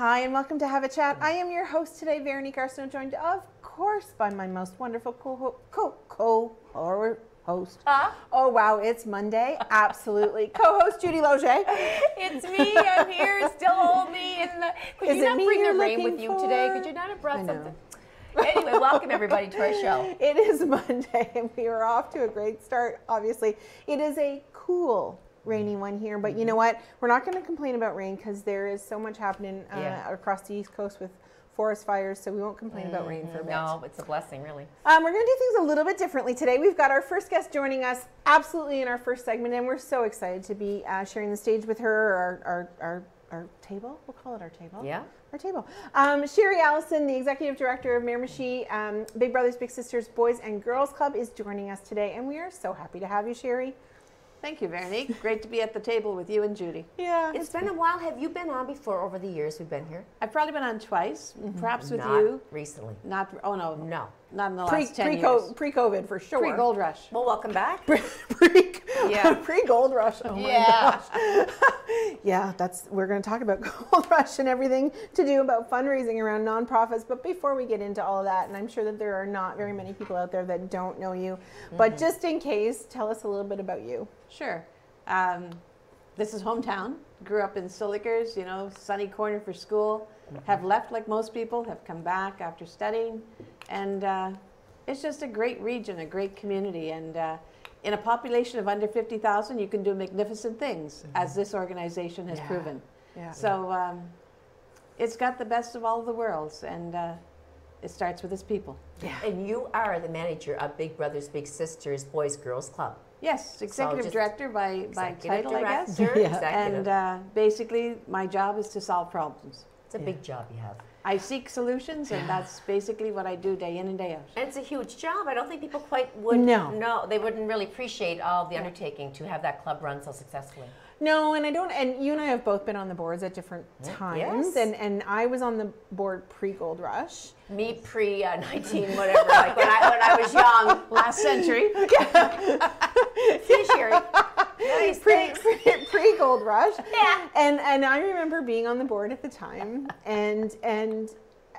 Hi, and welcome to Have a Chat. I am your host today, Veronique Arsenault, joined, of course, by my most wonderful co-host. Oh, wow, it's Monday. Absolutely. Co-host Judy Loge. It's me. I'm here. Still hold me in the... Could you not bring the rain with you today? Could you not have brought something? Anyway, welcome everybody to our show. It is Monday, and we are off to a great start, obviously. It is a cool, rainy one here, but you know what? We're not going to complain about rain because there is so much happening across the East Coast with forest fires, so we won't complain about rain for a bit. No, it's a blessing, really. We're going to do things a little bit differently today. We've got our first guest joining us absolutely in our first segment, and we're so excited to be sharing the stage with her, our table. We'll call it our table. Yeah. Our table. Sherry Allison, the Executive Director of Miramichi Big Brothers Big Sisters Boys and Girls Club, is joining us today, and we are so happy to have you, Sherry. Thank you, Veronique. Great to be at the table with you and Judy. Yeah. It's been a while. Have you been on before over the years we've been here? I've probably been on twice, perhaps with Not you. recently. Not, oh no. No. Not in the last 10 years. Pre-COVID, for sure. Pre-Gold Rush. Well, welcome back. Pre-Gold Rush. Oh my gosh. Yeah, we're going to talk about Gold Rush and everything to do about fundraising around nonprofits. But before we get into all of that, and I'm sure that there are not very many people out there that don't know you, but just in case, tell us a little bit about you. Sure. This is hometown. Grew up in Sillikers, you know, sunny corner for school. Have left like most people, have come back after studying. And it's just a great region, a great community. And in a population of under 50,000, you can do magnificent things, as this organization has proven. Yeah. So it's got the best of all of the worlds, and it starts with its people. Yeah. And you are the manager of Big Brothers Big Sisters Boys Girls Club. Yes, executive director by title, I guess. Executive. And basically, my job is to solve problems. It's a big job you have. I seek solutions, and that's basically what I do day in and day out. And it's a huge job. I don't think people quite would know. They wouldn't really appreciate all of the undertaking to have that club run so successfully. No, and I don't. And you and I have both been on the boards at different times. Yes. And I was on the board pre-Gold Rush. Me pre-19 whatever, like when I was young, last century. See, Sherry. Nice. Pre-Gold Rush. Yeah. And I remember being on the board at the time, and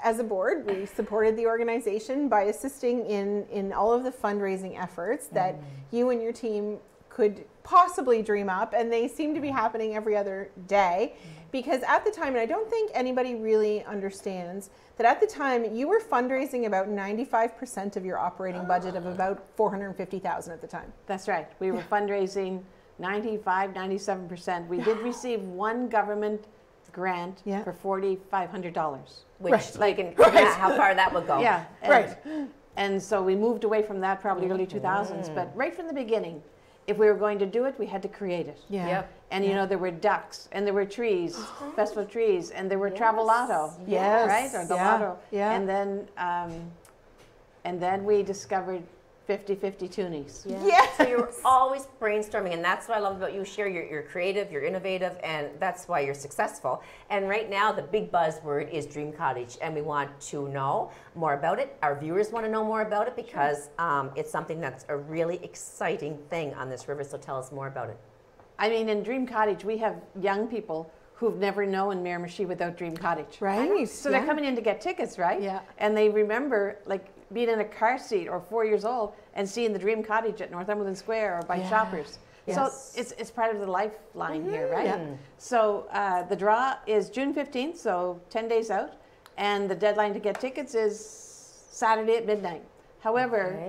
as a board, we supported the organization by assisting in all of the fundraising efforts that you and your team could possibly dream up, and they seem to be happening every other day. Because at the time, and I don't think anybody really understands, that at the time you were fundraising about 95% of your operating budget of about $450,000 at the time. That's right. We were fundraising 95, 97%. We did receive one government grant for $4,500. Which, how far that would go. Yeah. And so we moved away from that probably early 2000s. But right from the beginning, if we were going to do it, we had to create it. Yeah. Yep. And you know, there were ducks, and there were trees, festival trees, and there were travel lotto. Yes. Right? Or the lotto. Yeah. And then we discovered 50-50 toonies. Yeah. Yes. So you're always brainstorming, and that's what I love about you, Sherry. You're creative, you're innovative, and that's why you're successful. And right now, the big buzzword is Dream Cottage, and we want to know more about it. Our viewers want to know more about it because it's something that's a really exciting thing on this river, so tell us more about it. I mean, in Dream Cottage, we have young people who've never known Miramichi without Dream Cottage. Right. So they're coming in to get tickets, right? Yeah. And they remember, like, being in a car seat or 4 years old and seeing the Dream Cottage at Northumberland Square or by Shoppers. Yes. So it's part of the lifeline here, right? Yeah. So the draw is June 15th, so 10 days out. And the deadline to get tickets is Saturday at midnight. However,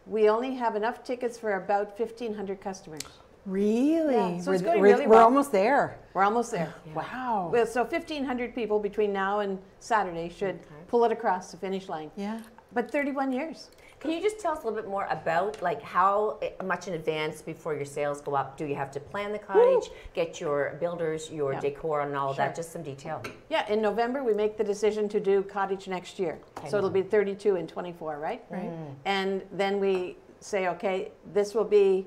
we only have enough tickets for about 1,500 customers. Really? Yeah. So it's going really well. We're almost there. We're almost there. Yeah. Wow. Well, so 1,500 people between now and Saturday should pull it across the finish line. Yeah. But 31 years. Can you just tell us a little bit more about like how much in advance before your sales go up do you have to plan the cottage, get your builders, your decor and all of that, just some detail? Yeah, in November we make the decision to do cottage next year. So it'll be 32 and 24, right? Right. And then we say, okay, this will be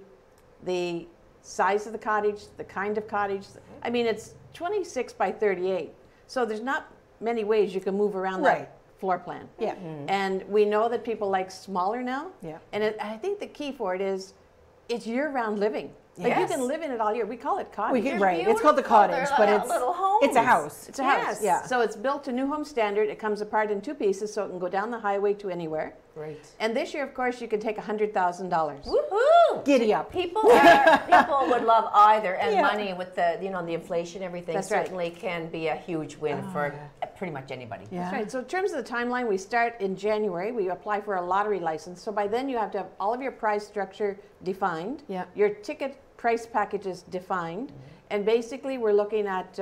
the size of the cottage, the kind of cottage. I mean, it's 26 by 38. So there's not many ways you can move around that floor plan. Yeah. And we know that people like smaller now. Yeah. And I think the key for it is it's year-round living. Like you Yes. can live in it all year. We call it cottage. Right. It's called the cottage, They're but like it's little homes. it's a house. It's a house. Yes. Yeah. So it's built to new home standard. It comes apart in 2 pieces, so it can go down the highway to anywhere. Great. And this year, of course, you can take $100,000. Woohoo! Giddy up. People would love either, and money with the the inflation, everything That's right. certainly can be a huge win for pretty much anybody. Yeah. That's right. So in terms of the timeline, we start in January. We apply for a lottery license. So by then you have to have all of your price structure defined. Yeah. Your ticket price packages defined. And basically we're looking at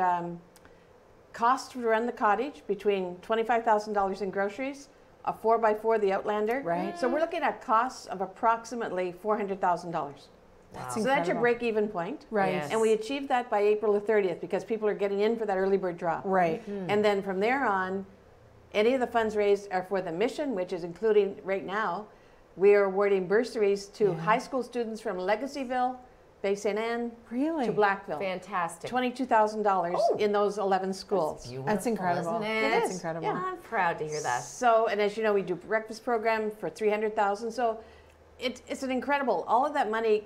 cost to run the cottage between $25,000 in groceries, a 4x4, the Outlander. Right. So we're looking at costs of approximately $400,000. That's So that's your incredible. break-even point. Right. Yes. And we achieved that by April the 30th because people are getting in for that early bird drop. Right. And then from there on, any of the funds raised are for the mission, which is including right now, we are awarding bursaries to high school students from Legacyville, Bay St. Anne, Really? to Blackville. Fantastic. $22,000 Oh. in those 11 schools. That's incredible. Isn't it? It That's is. incredible. Yeah. I'm proud to hear that. So, and as you know, we do breakfast program for $300,000. So it's an incredible, all of that money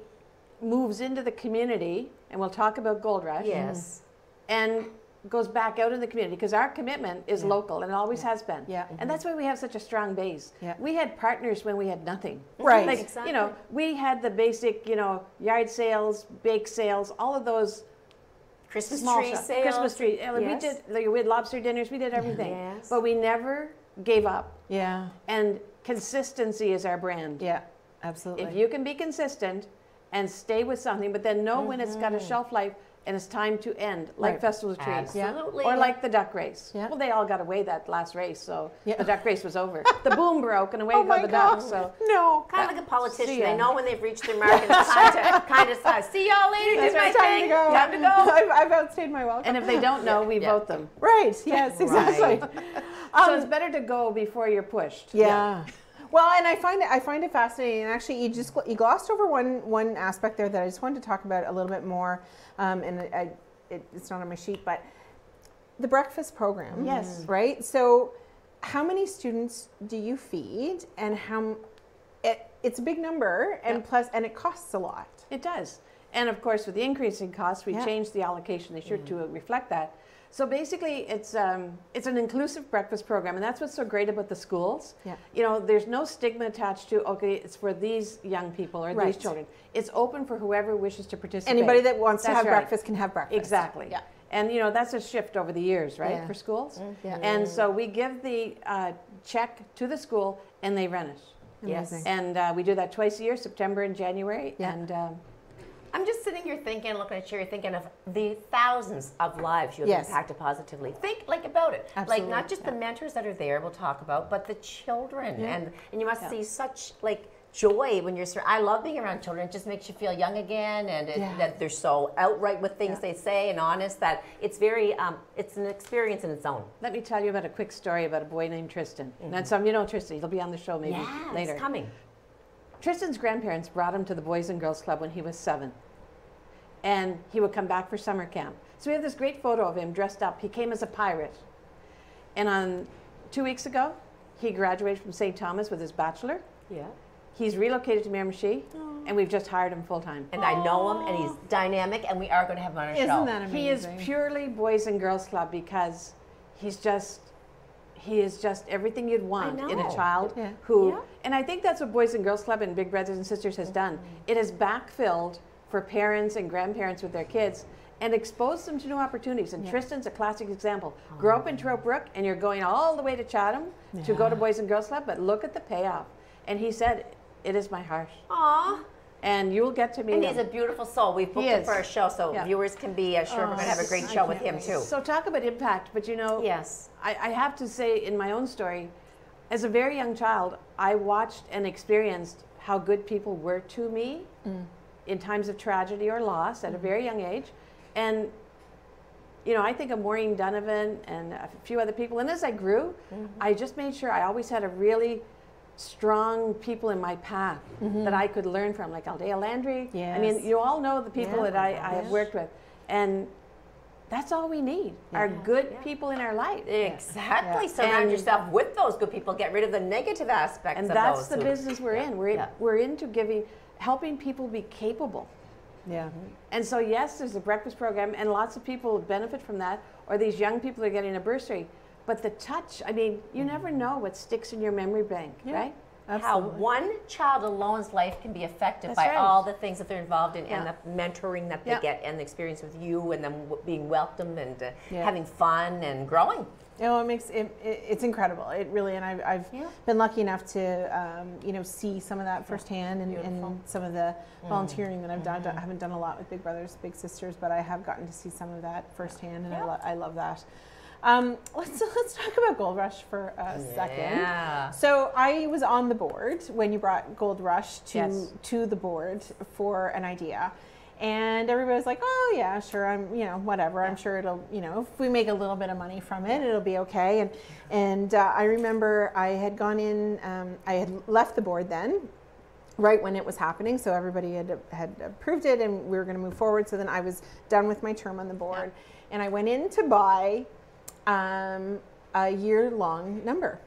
moves into the community, and we'll talk about Gold Rush. Yes. And goes back out in the community because our commitment is local and it always has been. Yeah. And that's why we have such a strong base. Yeah. We had partners when we had nothing. Right. Like, Exactly. we had the basic, yard sales, bake sales, all of those Christmas small tree stuff. sales. Christmas tree. Yes. We had lobster dinners, we did everything. Yes. But we never gave up. Yeah. And consistency is our brand. Yeah. Absolutely. If you can be consistent and stay with something, but then know when it's got a shelf life and it's time to end, like Right. Festival of Trees. Absolutely. Or like the duck race. Yeah. Well, they all got away that last race, so Yeah. the duck race was over. The boom broke and away Oh go my the God. ducks. So No, kind of like a politician. See ya. They know when they've reached their mark and it's time to kind of say, see y'all later, did my It's time thing, to go. time to go. I've outstayed my welcome. and if they don't know, we Yeah. vote them. Right. Yes. Exactly. So it's better to go before you're pushed. Yeah. Well, and I find it fascinating. And actually, you glossed over one aspect there that I just wanted to talk about a little bit more. It's not on my sheet, but the breakfast program. Yes. Right. So, how many students do you feed, and it's a big number, and plus, and it costs a lot. It does. And of course, with the increase in costs, we Yeah. changed the allocation this year to reflect that. So basically, it's an inclusive breakfast program, and that's what's so great about the schools. Yeah. There's no stigma attached to, okay, it's for these young people or Right. these children. It's open for whoever wishes to participate. Anybody that wants to That's have right. breakfast can have breakfast. Exactly. Yeah. And that's a shift over the years, right, Yeah. for schools. Yeah. And so we give the check to the school, and they run it. Yes. Amazing. And we do that twice a year, September and January. Yeah. And I'm just sitting here thinking, looking at you, you're thinking of the thousands of lives you have Yes. impacted positively. Think about it. Absolutely. Like not just the mentors that are there we'll talk about, but the children. Yeah. And you must Yeah. see such joy when you're I love being around children. It just makes you feel young again, and that they're so outright with things they say and honest that it's very it's an experience in its own. let me tell you about a quick story about a boy named Tristan. And some Tristan, he'll be on the show maybe Yeah, later. it's coming. Tristan's grandparents brought him to the Boys and Girls Club when he was 7. And he would come back for summer camp. So we have this great photo of him dressed up. He came as a pirate. And on 2 weeks ago, he graduated from St. Thomas with his bachelor. Yeah. He's relocated to Miramichi, and we've just hired him full time. And I know him, and he's dynamic, and we are going to have him on our show. Isn't that amazing? He is purely Boys and Girls Club because he is just everything you'd want in a know. child Yeah. who, Yeah. and I think that's what Boys and Girls Club and Big Brothers and Sisters has done. It has backfilled for parents and grandparents with their kids and exposed them to new opportunities. And Tristan's a classic example. Grew up in Trope Brook, and you're going all the way to Chatham to go to Boys and Girls Club, but look at the payoff. And he said, "It is my heart." Aw. And you'll get to meet And him. he's a beautiful soul. We've booked He him is. for our show, so Yeah. viewers can be sure we're going to have a great show with him, too. So talk about impact, but Yes. I have to say in my own story, as a very young child, I watched and experienced how good people were to me in times of tragedy or loss at a very young age. And, I think of Maureen Donovan and a few other people. And as I grew, I just made sure I always had a really strong people in my path that I could learn from, like Aldea Landry. I mean, Yes. you all know the people Yeah. that I have worked with. And that's all we need, are good people in our life. Exactly. Yeah. Surround And- yourself with those good people. Get rid of the negative aspects And of that's those. the who- business we're in. Yeah. We're into helping people be capable. Yeah. And so, yes, there's a breakfast program, and lots of people benefit from that, or these young people are getting a bursary. But the touch, I mean, you never know what sticks in your memory bank, right? Absolutely. How one child alone's life can be affected That's by right. all the things that they're involved in, Yeah. and the mentoring that they Yeah. get, and the experience with you, and them being welcomed, and Yeah. having fun and growing. You know, it's incredible. It really, and I've been lucky enough to, you know, see some of that firsthand, and some of the volunteering that I've done. I haven't done a lot with Big Brothers Big Sisters, but I have gotten to see some of that firsthand, and I love that. Let's talk about Gold Rush for a second. Yeah. So I was on the board when you brought Gold Rush Yes. to the board for an idea. And everybody was like, oh yeah, sure, whatever. I'm sure it'll, if we make a little bit of money from it, it'll be okay. And I remember I had gone in, I had left the board then, right when it was happening. So everybody had approved it, and we were going to move forward. So then I was done with my term on the board, and I went in to buy a year-long number.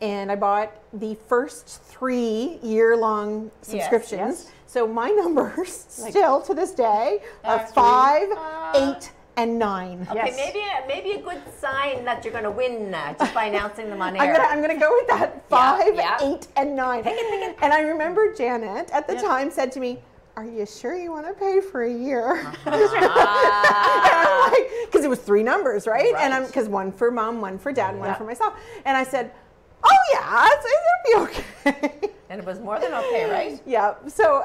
And I bought the first 3 year-long subscriptions. yes. So my numbers still to this day are 5, 8, and 9. Okay, Yes. maybe a good sign that you're going to win just by announcing them on air. I'm gonna go with that 5, Yeah. 8, and 9. And I remember Janet at the time said to me, "Are you sure you want to pay for a year?" Because it was 3 numbers, right? And because one for mom, one for dad, and one for myself. And I said, "Oh yeah, it'll be okay." And it was more than okay, right? Yeah. So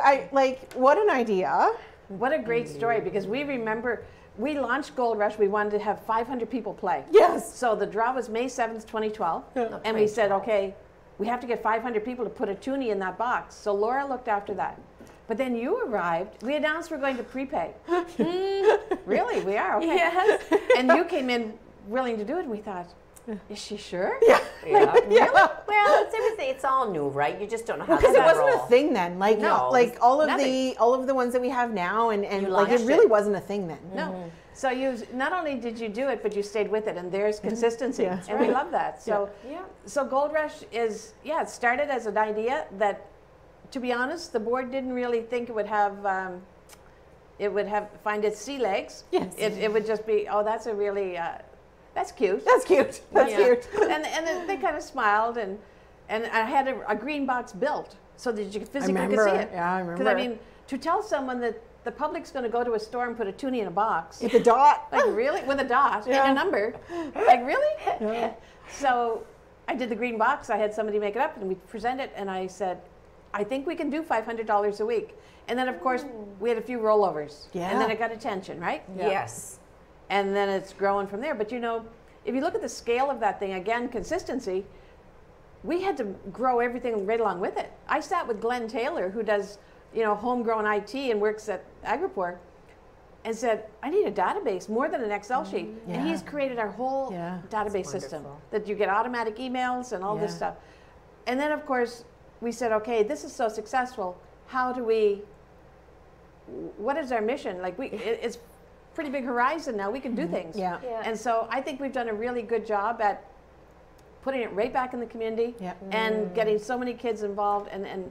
what an idea. What a great story, because we remember we launched Gold Rush. We wanted to have 500 people play. Yes. So the draw was May 7th, 2012. And we said, okay, we have to get 500 people to put a toonie in that box. So Laura looked after that. But then you arrived. We announced we're going to prepay. Really? We are? Okay. Yes. And you came in willing to do it, and we thought, is she sure? Yeah. Really? Well, it's everything. It's all new, right? You just don't know how Because to it wasn't roll. a thing then. No, all of nothing. the ones that we have now, and You like it launched really it. wasn't a thing then. No. So you not only did you do it, but you stayed with it, and there's consistency, Yeah. and we love that. So, Yeah. so Gold Rush is it started as an idea that, to be honest, the board didn't really think it would have find its sea legs. Yes. It would just be, oh, that's a really that's cute. That's cute. That's Yeah. cute. And then they kind of smiled, and I had a green box built so that you physically could see it. Yeah, I remember. Because I mean, to tell someone that the public's going to go to a store and put a toonie in a box, with the dot. like really, with a dot Yeah. and a number, like really? Yeah. So I did the green box. I had somebody make it up, and we present it, and I said, I think we can do $500 a week. And then, of course, we had a few rollovers. Yeah. And then it got attention, right? Yes. And then it's growing from there. But if you look at the scale of that thing, again, consistency, we had to grow everything right along with it. I sat with Glenn Taylor, who does, homegrown IT and works at Agripor, and said, I need a database more than an Excel sheet. Yeah. And he's created our whole Yeah. database system wonderful. that you get automatic emails and all this Yeah. stuff. And then, of course, we said, okay, this is so successful. What is our mission? Like it's pretty big horizon now. We can do things. Yeah. Yeah. And so I think we've done a really good job at putting it right back in the community Yeah. and getting so many kids involved and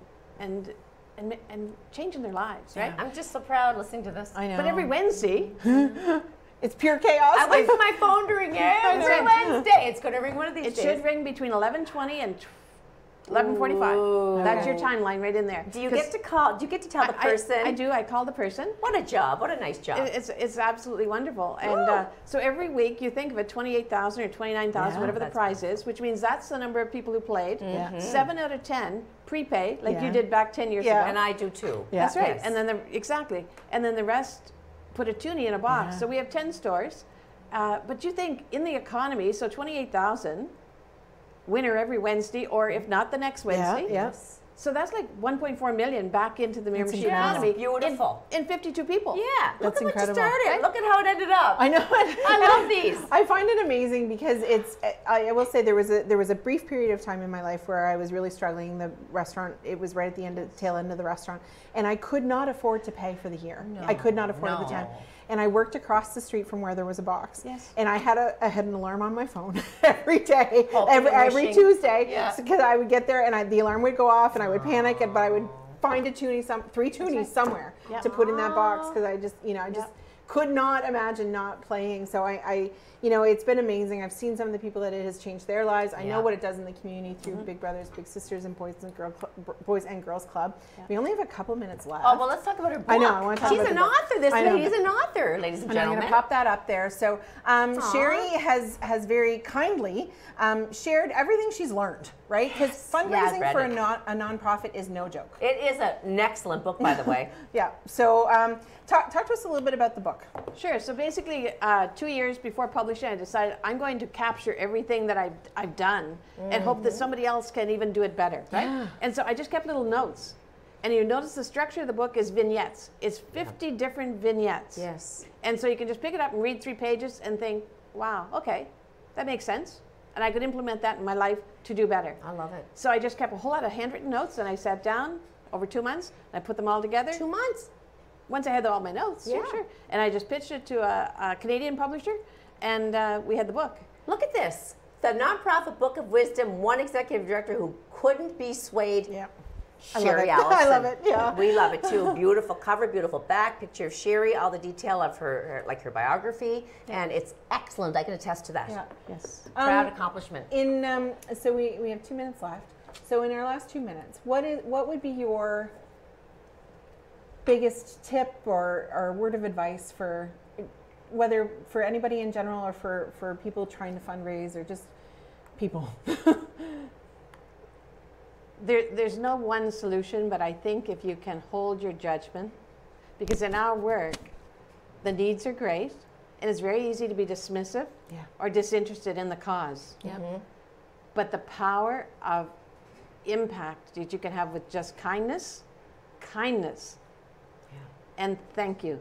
changing their lives, right? I'm just so proud listening to this. I know. But every Wednesday, it's pure chaos. I wait for my phone to ring every Wednesday. It's going to ring one of these it days. should ring between 11:20 and 11:45. That's your timeline right in there. Do you get to call? Do you get to tell the person? I do. I call the person. What a job! What a nice job! It's absolutely wonderful. And so every week you think of it, 28,000 or 29,000, Yeah, whatever the that's prize is, which means that's the number of people who played. Yeah. 7 out of 10 prepay, like Yeah. you did back 10 years Yeah. ago. and I do too. Yeah. That's right. Yes. And then exactly. And then the rest put a toonie in a box. Yeah. So we have 10 stores. But you think in the economy, so 28,000 winner every Wednesday, or if not the next Wednesday. Yeah. Yes. So that's like 1.4 million back into the Miramichi incredible. economy. Beautiful. In 52 people. Yeah. Look That's at incredible. what you started. Look at how it ended up. I know. I love these. I find it amazing because I will say there was a brief period of time in my life where I was really struggling. The restaurant, it was right at the tail end of the restaurant, and I could not afford to pay for the year. I could not afford it at the time. And I worked across the street from where there was a box. Yes. And I had an alarm on my phone every day, Hoping and every wishing. Tuesday, Yeah. because I would get there and the alarm would go off and I would panic, but I would find three toonies somewhere to put in that box because I just, I just could not imagine not playing. So I it's been amazing. I've seen some of the people that it has changed their lives. I know what it does in the community through Big Brothers Big Sisters and Boys and Girls Club. We only have a couple minutes left. Oh, well, let's talk about her book. I know. I want to talk She's about an the book. author. This lady is an author, ladies and And I'm gentlemen. going to pop that up there. So Sherry has very kindly shared everything she's learned, right? Because fundraising for a nonprofit is no joke. It is an excellent book, by the way. Yeah. So talk to us a little bit about the book. Sure. So basically, 2 years before publishing, I decided I'm going to capture everything that I've done and hope that somebody else can even do it better, right? Yeah. And so I just kept little notes. And you notice the structure of the book is vignettes. It's 50 different vignettes. Yes. And so you can just pick it up and read 3 pages and think, wow, okay, that makes sense. And I could implement that in my life to do better. I love it. So I just kept a whole lot of handwritten notes and I sat down over 2 months and I put them all together. 2 months? Once I had all my notes, sure. And I just pitched it to a Canadian publisher and we had the book. Look at this. The Nonprofit Book of Wisdom, one executive director who couldn't be swayed. Yeah. Sherry I love Allison. I love it, yeah. We love it too. Beautiful cover, beautiful back, picture of Sherry, all the detail of her biography, and it's excellent. I can attest to that. Yeah. Yes. Proud accomplishment. So we have 2 minutes left. So in our last 2 minutes, what would be your biggest tip or word of advice for whether for anybody in general or for people trying to fundraise or just people? There's no one solution, but I think if you can hold your judgment, because in our work, the needs are great, and it's very easy to be dismissive or disinterested in the cause. Yeah. Mm-hmm. But the power of impact that you can have with just kindness, and thank you.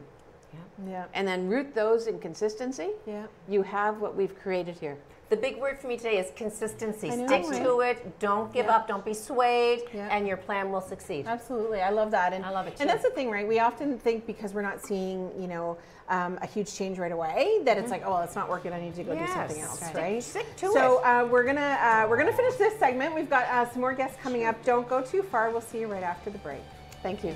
Yeah. And then root those in consistency. Yeah. You have what we've created here. The big word for me today is consistency. I know, Stick right? to it. Don't give up. Don't be swayed. Yeah. And your plan will succeed. Absolutely. I love that. And I love it too. And that's the thing, right? We often think because we're not seeing, a huge change right away that it's like, oh, well, it's not working. I need to go do something else, right? Stick to it. So we're gonna finish this segment. We've got some more guests coming up. Don't go too far. We'll see you right after the break. Thank you.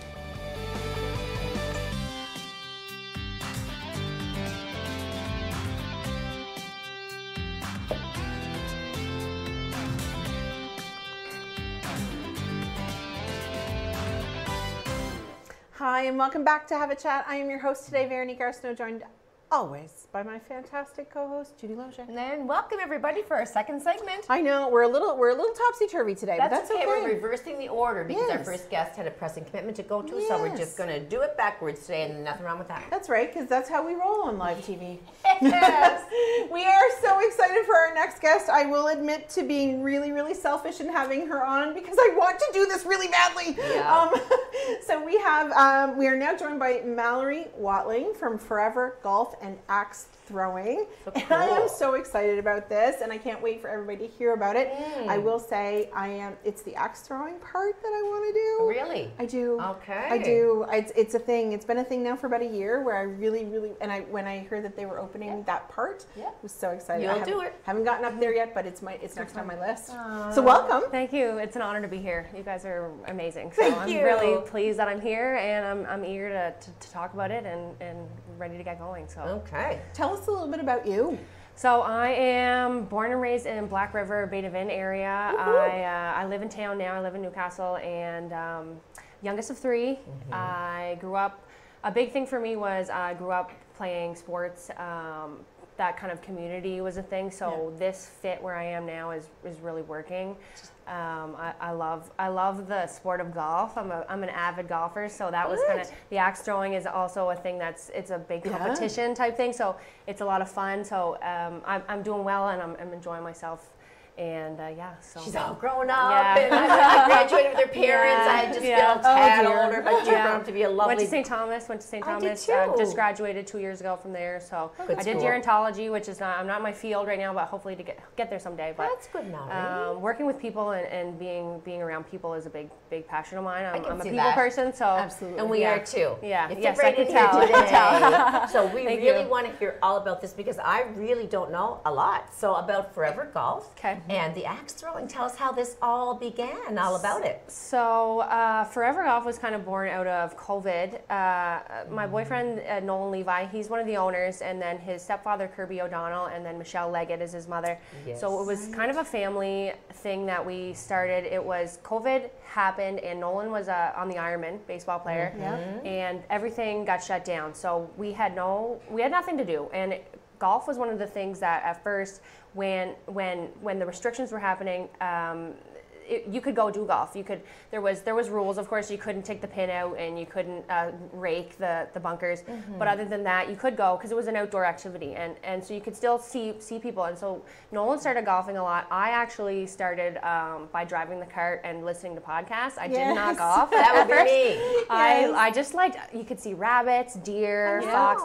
Hi, and welcome back to Have a Chat. I am your host today, Veronique Arsenault, joined always by my fantastic co-host, Judy Loge. And then welcome everybody for our second segment. I know we're a little topsy-turvy today, but that's okay. We're reversing the order because our Yes. first guest had a pressing commitment to go to, so we're just going to do it backwards today, and nothing wrong with that. That's right, because that's how we roll on live TV. Yes. We are so excited for our next guest. I will admit to being really, really selfish in having her on because I want to do this really badly. Yeah. So we are now joined by Mallory Watling from Forever Golf and Axe Throwing. So And I am cool. so excited about this, and I can't wait for everybody to hear about it. I will say it's the axe throwing part that I want to do. Really? I do. Okay. I do. It's a thing. It's been a thing now for about a year where I really, when I heard that they were opening that part, I was so excited. You'll do it. Haven't gotten up there yet, but it's next on my list. So welcome. Thank you. It's an honor to be here. You guys are amazing. So I'm you. really pleased that I'm here, and I'm eager to talk about it and ready to get going. So Okay. Tell us a little bit about you. So I am born and raised in Black River, Bay de Vin area. I live in town now. I live in Newcastle, and youngest of 3. I grew up. A big thing for me was I grew up playing sports. That kind of community was a thing. So this fit where I am now is really working. I love the sport of golf. I'm an avid golfer, so that was kind of the axe throwing is also a thing it's a big competition type thing. So it's a lot of fun. So I'm doing well and I'm enjoying myself. And so She's all grown up, Yeah. and I graduated with her parents. Yeah. I just Yeah. feel a tad Oh, dear. older, but you've grown up to be a lovely. Went to St. Thomas. I did too. Just graduated 2 years ago from there. So Good I did school. gerontology, which is I'm not my field right now, but hopefully to get there someday. But That's good now. working with people and being around people is a big passion of mine. can I'm a see people that. person, so Absolutely. And we Yeah. are too. Yeah. You fit Yes, I right can in tell. here I can today. So we Thank really you. want to hear all about this because I really don't know a lot. So about Forever Golf. Okay. and the axe throwing. Tell us how this all began, all about it. So Forever Golf was kind of born out of COVID. My boyfriend, Nolan Levi, he's one of the owners, and then his stepfather, Kirby O'Donnell, and then Michelle Leggett is his mother. Yes. So it was kind of a family thing that we started. It was COVID happened, and Nolan was on the Ironman baseball player, and everything got shut down. So we had nothing to do, and golf was one of the things that at first, when the restrictions were happening, you could go do golf. There was rules, of course. You couldn't take the pin out, and you couldn't rake the bunkers. But other than that, you could go because it was an outdoor activity, and so you could still see people. And so Nolan started golfing a lot. I actually started by driving the cart and listening to podcasts. I did not golf. That would be me. I just liked, you could see rabbits, deer, fox.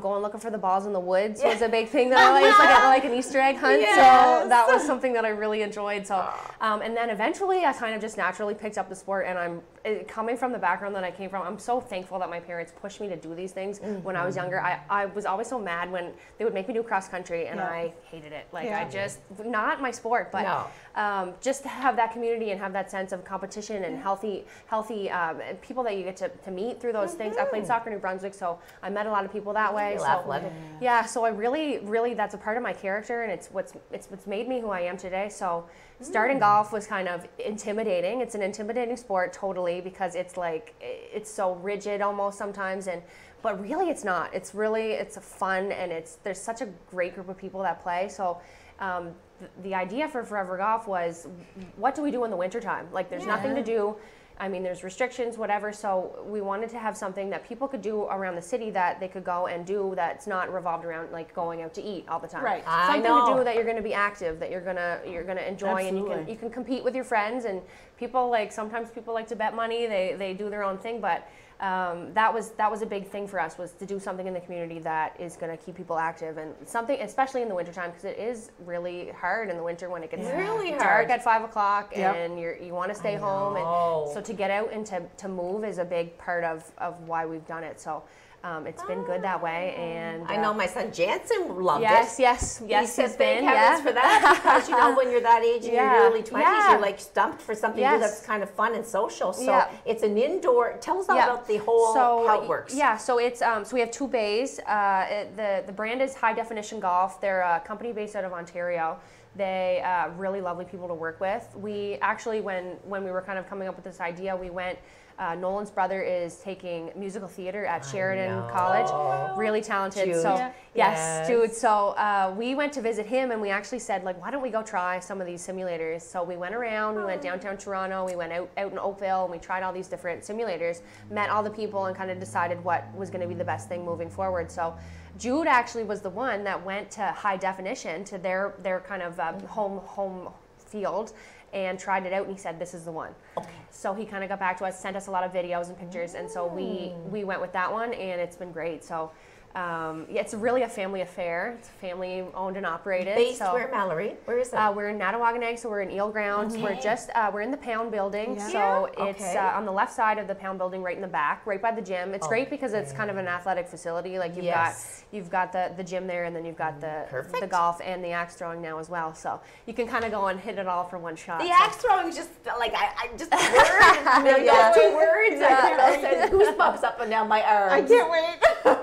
Going looking for the balls in the woods was a big thing that I liked. It's like an Easter egg hunt. So that was something that I really enjoyed. So and then eventually I kind of just naturally picked up the sport, and I'm coming from the background that I came from. I'm so thankful that my parents pushed me to do these things when I was younger. I was always so mad when they would make me do cross country, and I hated it. I just, not my sport, but just to have that community and have that sense of competition and healthy people that you get to meet through those things. I played soccer in New Brunswick, so I met a lot of people that way. So I really, that's a part of my character, and it's what's made me who I am today. So starting golf was kind of intimidating. It's an intimidating sport, totally, because it's so rigid almost sometimes, but really it's not. It's fun, and there's such a great group of people that play. So the idea for Forever Golf was, what do we do in the wintertime? There's nothing to do. I mean, there's restrictions, whatever, so we wanted to have something that people could do around the city that they could go and do that's not revolved around going out to eat all the time. Right. Something to do that you're going to be active, that you're going to enjoy. Absolutely. And you can compete with your friends, and people sometimes people like to bet money, they do their own thing, but that was a big thing for us, was to do something in the community that is going to keep people active, and something, especially in the wintertime, because it is really hard in the winter when it gets really dark at 5 o'clock, and you want to stay home, and so to get out and to move is a big part of why we've done it. So it's been good that way, and I know my son Jansen loved it. Yes. He said thank heavens for that, because when you're that age in your early 20s, you're stumped for something that's kind of fun and social. So it's an indoor. Tell us all about the whole how it works. So it's so we have 2 bays. The brand is High Definition Golf. They're a company based out of Ontario. They really lovely people to work with. We actually, when we were kind of coming up with this idea, we went. Nolan's brother is taking musical theater at Sheridan College. Really talented. Jude. So yes, Jude. So we went to visit him, and we actually said, why don't we go try some of these simulators? So we went around. We went downtown Toronto. We went out in Oakville, and we tried all these different simulators. Met all the people, and kind of decided what was going to be the best thing moving forward. So Jude actually was the one that went to High Definition, to their kind of home field, and tried it out, and he said, this is the one. Okay. So he kind of got back to us, sent us a lot of videos and pictures, and so we went with that one, and it's been great. So it's really a family affair. It's family owned and operated. Based where, Mallory? Where is it? We're in Natawaganeg, so we're in Eel Grounds. Okay. We're just we're in the Pound Building, so it's on the left side of the Pound Building, right in the back, right by the gym. It's great because it's kind of an athletic facility. You've got the gym there, and then you've got the golf and the axe throwing now as well. So you can kind of go and hit it all for one shot. The axe throwing is just I just those 2 words. I said goosebumps up and down my arms. I can't wait.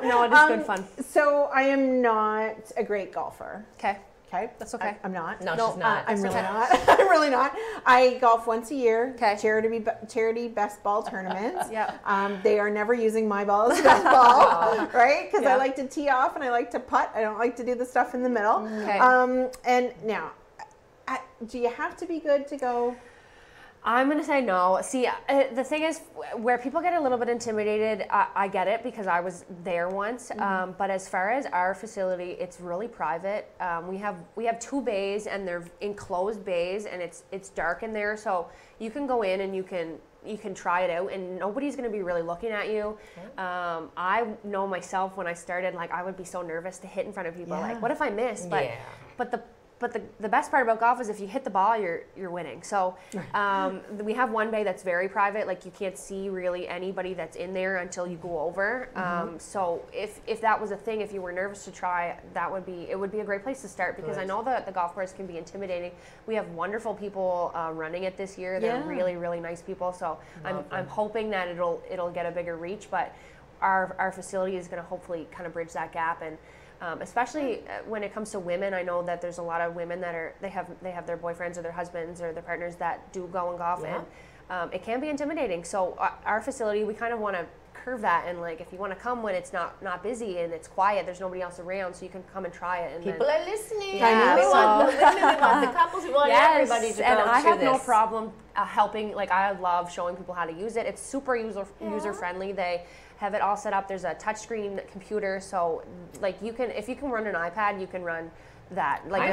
No, it is good fun. So I am not a great golfer. Okay. Okay. That's okay. I'm not. No, she's not. I'm really not. I'm really not. I golf once a year. Okay. Charity best ball tournaments. Yeah. They are never using my ball as best ball, right? Because I like to tee off and I like to putt. I don't like to do the stuff in the middle. Okay. And now, do you have to be good to go? I'm going to say no. See, the thing is, where people get a little bit intimidated, I get it, because I was there once. But as far as our facility, it's really private. We have 2 bays, and they're enclosed bays, and it's dark in there, so you can go in and you can try it out, and nobody's going to be really looking at you. I know myself, when I started, I would be so nervous to hit in front of people. What if I miss? But but the best part about golf is if you hit the ball, you're winning. So we have one bay that's very private, like you can't see really anybody that's in there until you go over. So if that was a thing, if you were nervous to try, it would be a great place to start, because I know that the golf course can be intimidating. We have wonderful people running it this year. They're really, really nice people. So I'm hoping that it'll get a bigger reach, but our facility is going to hopefully kind of bridge that gap. And especially when it comes to women, I know that there's a lot of women that they have their boyfriends or their husbands or their partners that do go and golf, and it can be intimidating. So our facility, we kind of want to curve that, and like if you want to come when it's not busy and it's quiet, there's nobody else around, so you can come and try it. And people are listening. Yeah, we want the women, we want the couples, we want everybody to go and I have this. no problem helping. Like I love showing people how to use it. It's super user friendly. They have it all set up. There's a touchscreen computer, so like if you can run an iPad, you can run that. Like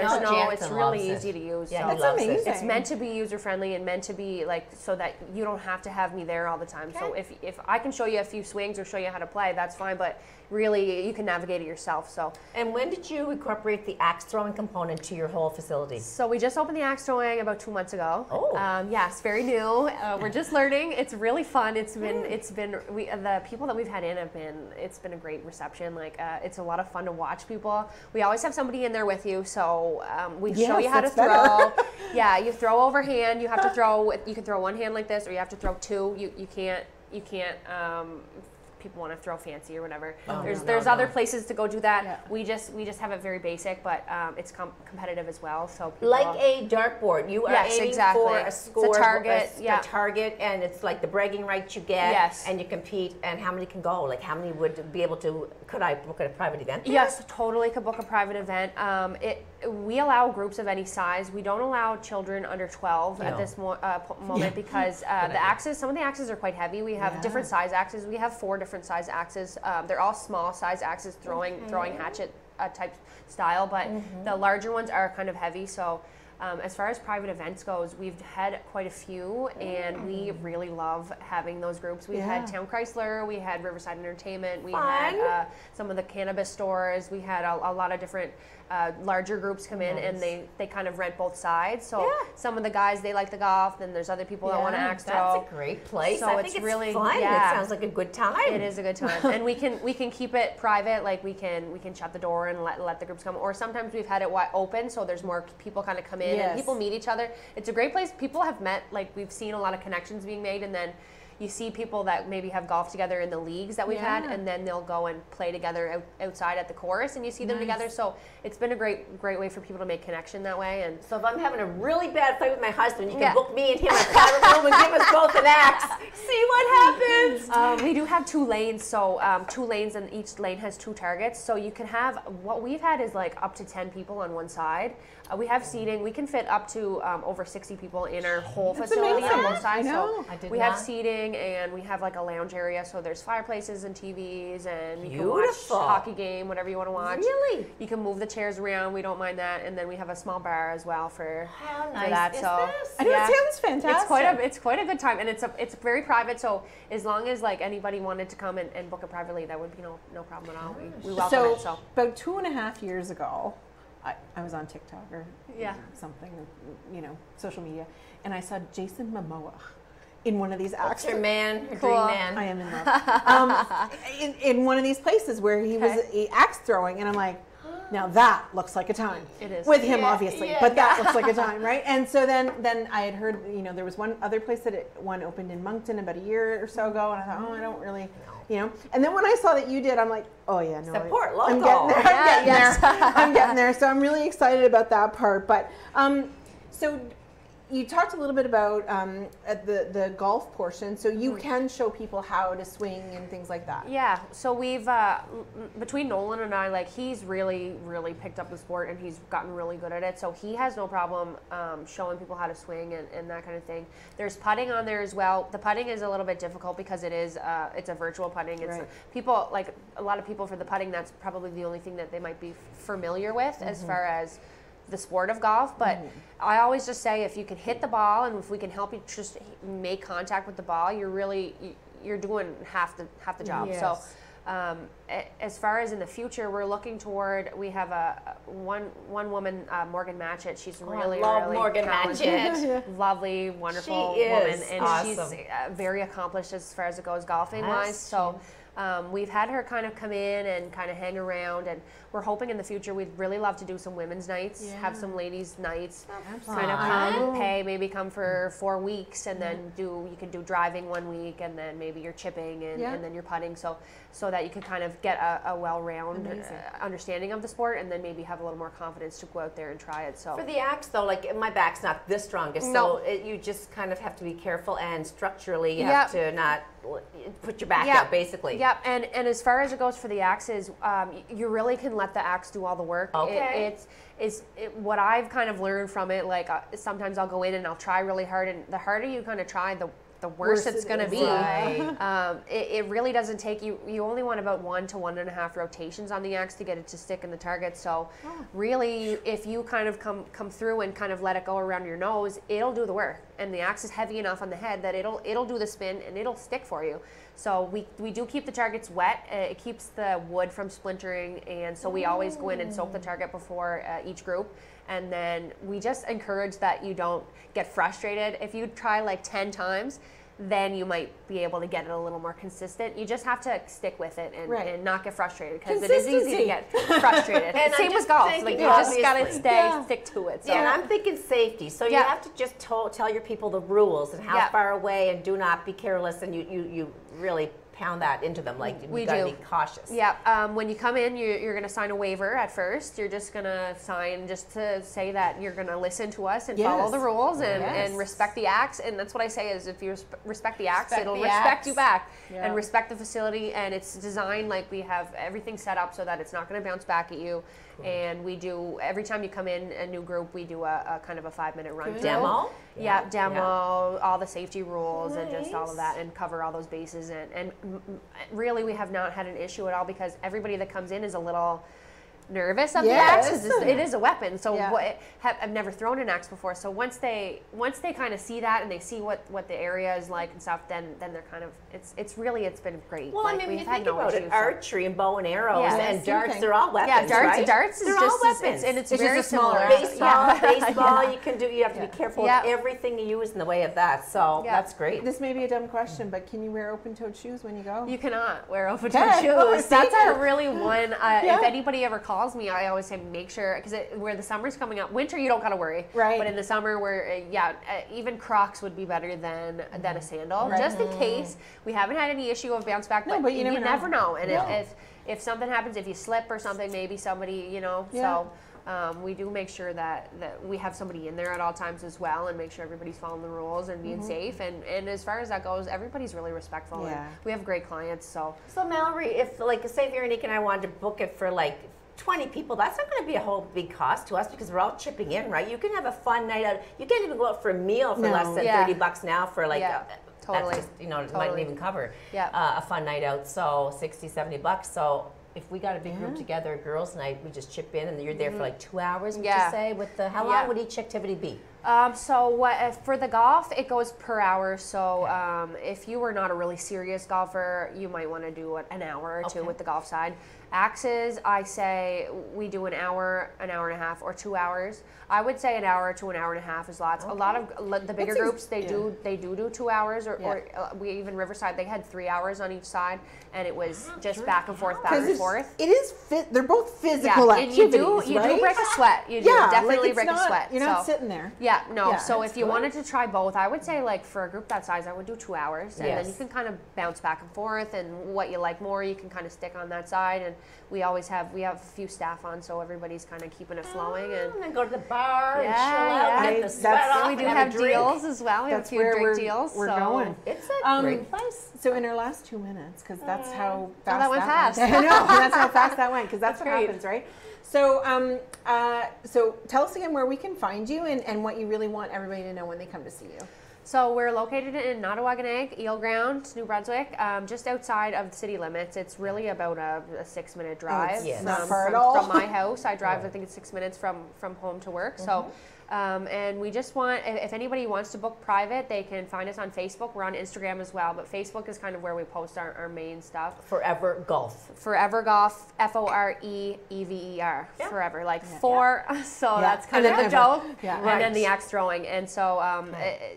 it's really easy to use. Yeah, so that's amazing. It's meant to be user friendly and meant to be like so that you don't have to have me there all the time. Okay. So if I can show you a few swings or show you how to play, that's fine, but really you can navigate it yourself. So and when did you incorporate the axe throwing component to your whole facility? So we just opened the axe throwing about 2 months ago. Yes, very new. We're just learning. It's really fun. The people that we've had in it's been a great reception. Like it's a lot of fun to watch people. We always have somebody in there with you, so we show you how to throw. Yeah, you throw overhand. You have to throw. You can throw one hand like this, or you have to throw two. You can't. People want to throw fancy or whatever. There's other places to go do that. Yeah. We just have it very basic, but it's competitive as well. So like a dartboard, you are aiming for a score, it's a target, a target, and it's like the bragging rights you get, and you compete. And how many can go? Like how many would be able to? Could I book a private event? Yes, totally could book a private event. We allow groups of any size. We don't allow children under 12 at this moment because some of the axes are quite heavy. We have different size axes. We have 4 different size axes. They're all small size axes, throwing hatchet type style, but the larger ones are kind of heavy. So as far as private events goes, we've had quite a few, and we really love having those groups. We've had Town Chrysler, we had Riverside Entertainment, we had some of the cannabis stores. We had a lot of different larger groups come in, and they kind of rent both sides. So some of the guys, they like the golf, then there's other people that want to axe throw. That's a great place. So I think it's really fun. It sounds like a good time. It is a good time, and we can keep it private. Like we can shut the door and let the groups come. Or sometimes we've had it open, so there's more people kind of come in and people meet each other. It's a great place. People have met. Like we've seen a lot of connections being made, and then you see people that maybe have golfed together in the leagues that we've had, and then they'll go and play together outside at the course, and you see them together. So it's been a great way for people to make connection that way. And so if I'm having a really bad fight with my husband, you can book me and him in a private room and give us both an axe. See what happens. We do have 2 lanes, so 2 lanes, and each lane has 2 targets. So you can have, what we've had is like up to 10 people on one side. We have seating. We can fit up to over 60 people in our whole facility on both sides. So we have seating, and we have like a lounge area. So there's fireplaces and TVs, and you can watch a hockey game, whatever you want to watch. Really? You can move the chairs around. We don't mind that. And then we have a small bar as well for that. So I know, it sounds fantastic. It's quite a good time, and it's very private. So as long as like anybody wanted to come and book it privately, that would be no problem at all. We welcome it. So about 2.5 years ago, I was on TikTok or something, social media, and I saw Jason Momoa in one of these acts. Your man, your dream man. I am in love. In one of these places where he was axe throwing, and I'm like, now that looks like a time. It is. With him, obviously, but that looks like a time, right? And so then I had heard, there was one other place one opened in Moncton about a year or so ago, and I thought, I don't really, And then when I saw that you did, I'm like, oh yeah, no. Support local. I'm getting there. I'm getting there. So I'm really excited about that part. But so you talked a little bit about the golf portion, so you can show people how to swing and things like that. Yeah, so we've, between Nolan and I, like he's really, really picked up the sport, and he's gotten really good at it, so he has no problem showing people how to swing and that kind of thing. There's putting on there as well. The putting is a little bit difficult because it's a virtual putting. It's people, like a lot of people for the putting, that's probably the only thing that they might be familiar with as far as the sport of golf, but I always just say if you can hit the ball and if we can help you just make contact with the ball, you're doing half the job. Yes. So As far as in the future, we're looking toward. We have one woman, Morgan Matchett. She's really Morgan talented, Matchett. Lovely, wonderful She woman, is and awesome. she's very accomplished as far as it goes golfing wise. Yes, So. We've had her kind of come in and kind of hang around, and we're hoping in the future we'd really love to do some women's nights, have some ladies' nights, kind of come, maybe come for 4 weeks, and then you can do driving 1 week, and then maybe you're chipping and then you're putting, so that you can kind of get a well-rounded understanding of the sport, and then maybe have a little more confidence to go out there and try it. So for the axe though, like my back's not the strongest, so you just kind of have to be careful, and structurally you have to not put your back out, basically. Yep, and as far as it goes for the axes, you really can let the axe do all the work. Okay. What I've kind of learned from it, like sometimes I'll go in and I'll try really hard, and the harder you kind of try, the worse it's going to be. Right. It really doesn't take you only want about 1 to 1.5 rotations on the axe to get it to stick in the target. So really, if you kind of come through and kind of let it go around your nose, it'll do the work. And the axe is heavy enough on the head that it'll do the spin and it'll stick for you. So we do keep the targets wet. It keeps the wood from splintering, and so we always go in and soak the target before each group. And then we just encourage that you don't get frustrated. If you try like 10 times, then you might be able to get it a little more consistent. You just have to stick with it and not get frustrated, because it is easy to get frustrated. And same with golf. Like you just gotta stick to it. So. Yeah, and I'm thinking safety. So you have to just tell your people the rules and how far away, and do not be careless, and you really pound that into them, like you gotta be cautious. Yeah, when you come in, you're gonna sign a waiver at first. You're just gonna sign just to say that you're gonna listen to us and follow the rules and respect the axe. And that's what I say is, if you respect the axe, it'll respect you back, and respect the facility. And it's designed like we have everything set up so that it's not gonna bounce back at you. And we do, every time you come in a new group, we do a kind of a 5-minute run through. Demo? Demo, all the safety rules and just all of that, and cover all those bases. And really, we have not had an issue at all, because everybody that comes in is a little nervous of the axe. It is a weapon. So I've never thrown an axe before. So once they kind of see that, and they see what the area is like and stuff, then they're kind of, it's been great. Well, like, I mean, we've you had think about it, archery and bow and arrows and darts, they're all weapons, darts is they're just all weapons. And it's just very a smaller similar. Baseball, you have to be careful with everything you use in the way of that. So that's great. This may be a dumb question, but can you wear open-toed shoes when you go? You cannot wear open-toed shoes. That's a really one. If anybody ever calls me, I always say make sure, because where the summer's coming up, winter you don't gotta worry. Right. But in the summer, where even Crocs would be better than a sandal, just in case. We haven't had any issue of bounce back, but you never know. And if something happens, if you slip or something, maybe somebody, so. We do make sure that we have somebody in there at all times as well, and make sure everybody's following the rules and being safe. And as far as that goes, everybody's really respectful. And we have great clients. So Mallory, if say Veronique and I wanted to book it for like 20 people, that's not going to be a whole big cost to us, because we're all chipping in, right? You can have a fun night out. You can't even go out for a meal for less than $30 now for like totally. That's just, it mightn't even cover a fun night out. So $60-$70. So if we got a big group together, a girls' night, we just chip in, and you're there for like 2 hours, would you say? With the how long would each activity be? For the golf, it goes per hour. So if you were not a really serious golfer, you might want to do an hour or two with the golf side. Axes, I say we do an hour and a half, or 2 hours. I would say an hour to an hour and a half is lots. A lot of the bigger groups, they do 2 hours, or we even Riverside, they had 3 hours on each side, and it was just back and forth. It is they're both physical activities, you do break a sweat. You do definitely break a sweat. You're not sitting there. So if you wanted to try both, I would say like for a group that size, I would do 2 hours, and then you can kind of bounce back and forth, and what you like more, you can kind of stick on that side. And we have a few staff on, so everybody's kind of keeping it flowing. And then go to the bar and chill out, get the sweat off. We do have deals as well. We have a few drink deals. We're going. It's a great place. So in our last 2 minutes, because that's how fast that went fast. I know, that's how fast that went, because that's what happens, right? So, so tell us again where we can find you, and what you really want everybody to know when they come to see you. So we're located in Nottawaganeg, Eel Ground, New Brunswick, just outside of the city limits. It's really about a 6-minute drive not far at all. from my house. I drive, I think it's 6 minutes from home to work. So And we just want, if anybody wants to book private, they can find us on Facebook. We're on Instagram as well, but Facebook is kind of where we post our main stuff. Forever Golf. Forever Golf, Forever, Yeah. forever, like four. So that's kind of the joke. Yeah. And then the X throwing. And so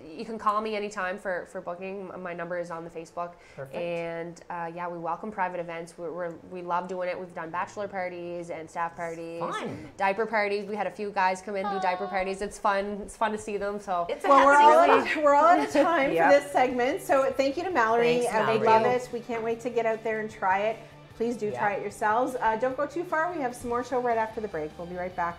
you can call me anytime for booking. My number is on the Facebook. Perfect. And yeah, we welcome private events. We love doing it. We've done bachelor parties and staff parties, Fun. diaper parties. We had a few guys come in do diaper parties. It's fun. It's fun to see them. So It's a Well, happy we're all out of time Yep. for this segment. So thank you to Mallory. Thanks, We Mallory. love it. We can't wait to get out there and try it. Please do Yeah. try it yourselves. Don't go too far. We have some more show right after the break. We'll be right back.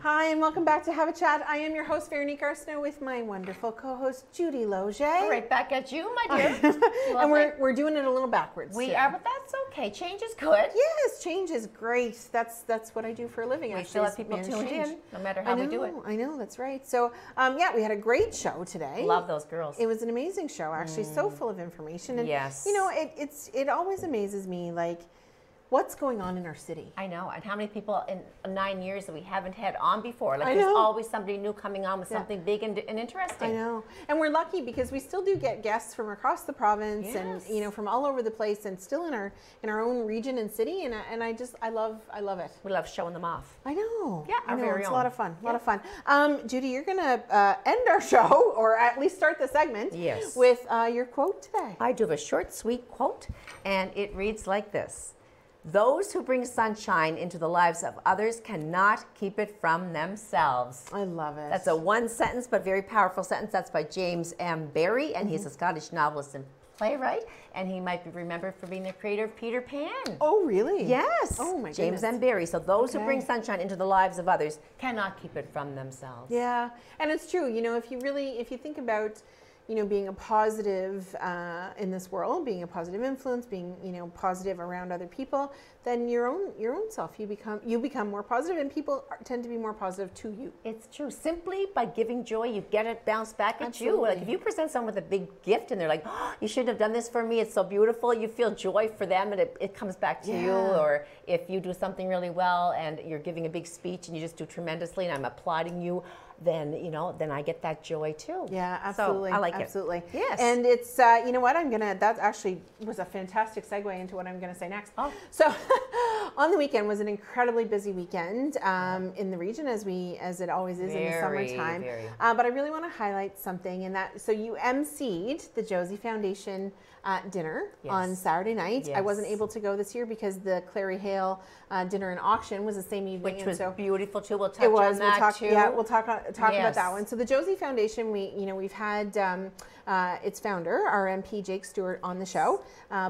Hi, and welcome back to Have a Chat. I am your host, Veronique Arsenault, with my wonderful co-host, Judy Loge. Right back at you, my dear. And we're doing it a little backwards. We today. are, but that's okay. Change is good. Yes, change is great. That's what I do for a living. We actually, still have is people manage tuned change. in, no matter how we do it. I know, that's right. So, yeah, we had a great show today. Love those girls. It was an amazing show, actually, so full of information. And, Yes. you know, it always amazes me, like, what's going on in our city. I know, and how many people in 9 years that we haven't had on before? Like I there's know. always somebody new coming on with something big and interesting. I know. And we're lucky because we still do get guests from across the province and, Yes. you know, from all over the place and still in our own region and city. And I love it. We love showing them off. I know. Yeah, I our know. very It's a own. lot of fun. A lot of fun. Judy, you're going to end our show, or at least start the segment, Yes. with your quote today. I do have a short, sweet quote, and it reads like this. Those who bring sunshine into the lives of others cannot keep it from themselves. I love it. That's a one sentence, but very powerful sentence. That's by James M. Barrie, and he's a Scottish novelist and playwright, and he might be remembered for being the creator of Peter Pan. Oh, really? Yes. Oh, my James goodness. M. Barrie. So those who bring Okay. sunshine into the lives of others cannot keep it from themselves. Yeah, and it's true. You know, if you think about, you know, being a positive in this world, being a positive influence, being, you know, positive around other people, then your own self, you become more positive, and people tend to be more positive to you. It's true. Simply by giving joy, you get it bounced back at you. Absolutely. Like if you present someone with a big gift and they're like, oh, you should have done this for me, it's so beautiful, you feel joy for them and it comes back to you. Yeah. Or if you do something really well and you're giving a big speech and you just do tremendously and I'm applauding you, then, you know, then I get that joy too. Yeah, absolutely. So I like absolutely. it. Yes. And it's, you know what, that actually was a fantastic segue into what I'm going to say next. Oh. So on the weekend was an incredibly busy weekend in the region, as it always is in the summertime. very. But I really want to highlight something in that. So you emceed the Josie Foundation dinner on Yes. Saturday night. I wasn't Yes. able to go this year because the Clary Hale dinner and auction was the same evening. Which and was so beautiful too. We'll touch it was. on We'll that talk. too. Yeah, we'll talk about Yes. that one. So the Josie Foundation, we've had its founder, our MP Jake Stewart, on the show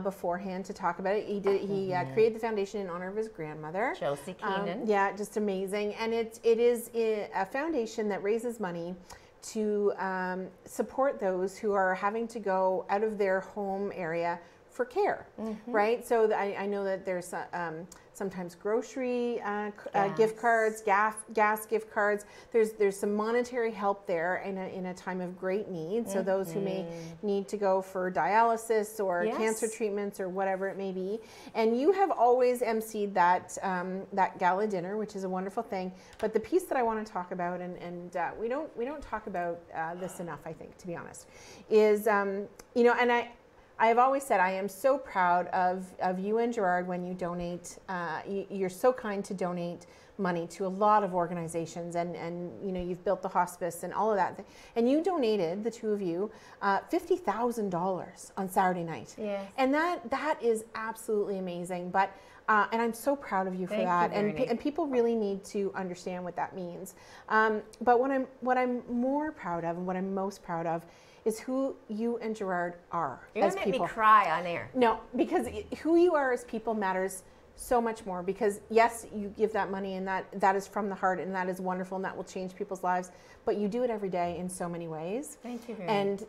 beforehand to talk about it. He created the foundation in honor of his grandmother, Josie Keenan. yeah, just amazing. And it is a foundation that raises money to support those who are having to go out of their home area for care, right? So I know that there's sometimes grocery gift cards, gas gift cards. There's some monetary help there in a time of great need. So those who may need to go for dialysis or Yes. cancer treatments or whatever it may be. And you have always emceed that gala dinner, which is a wonderful thing. But the piece that I want to talk about, and we don't talk about this enough, I think, to be honest, is you know, and I have always said I am so proud of you and Gerard when you donate. You're so kind to donate money to a lot of organizations, and you know, you've built the hospice and all of that. And you donated, the two of you, $50,000 on Saturday night. Yes. And that is absolutely amazing. But and I'm so proud of you for Thank that. you, Veronique. And people really need to understand what that means. But what I'm more proud of, and what I'm most proud of, is who you and Gerard are You're as gonna make people. me cry on air. No, because who you are as people matters so much more. Because yes, you give that money, and that is from the heart, and that is wonderful, and that will change people's lives. But you do it every day in so many ways. Thank you, Veronique.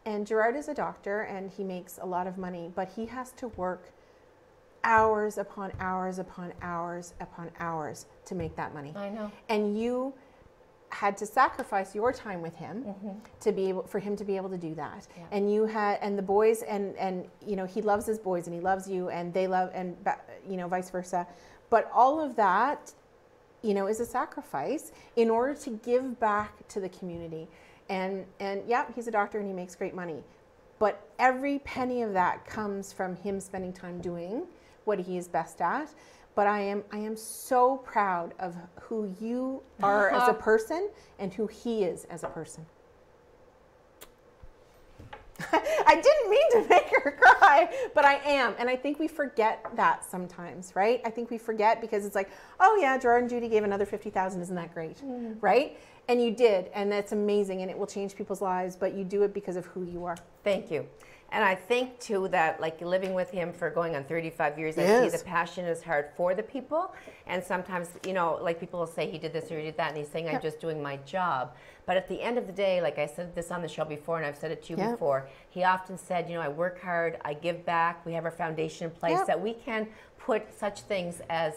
And Gerard is a doctor, and he makes a lot of money, but he has to work hours upon hours upon hours upon hours to make that money. I know. And you had to sacrifice your time with him to be able for him to be able to do that. Yeah. And you had, and the boys, and you know, he loves his boys and he loves you, and they love, and you know, vice versa. But all of that, you know, is a sacrifice in order to give back to the community. And yeah, he's a doctor and he makes great money, but every penny of that comes from him spending time doing what he is best at. But I am so proud of who you are as a person and who he is as a person. I didn't mean to make her cry, but I am. And I think we forget that sometimes, right? I think we forget because it's like, oh yeah, Gerard and Judy gave another $50,000. Isn't that great? Right? And you did. And that's amazing. And it will change people's lives, but you do it because of who you are. Thank you. And I think too that like living with him for going on 35 years, I see the passion in his heart for the people. And sometimes, you know, like people will say he did this or he did that, and he's saying I'm just doing my job. But at the end of the day, like I said this on the show before, and I've said it to you before, he often said, you know, I work hard, I give back, we have our foundation in place that we can put such things as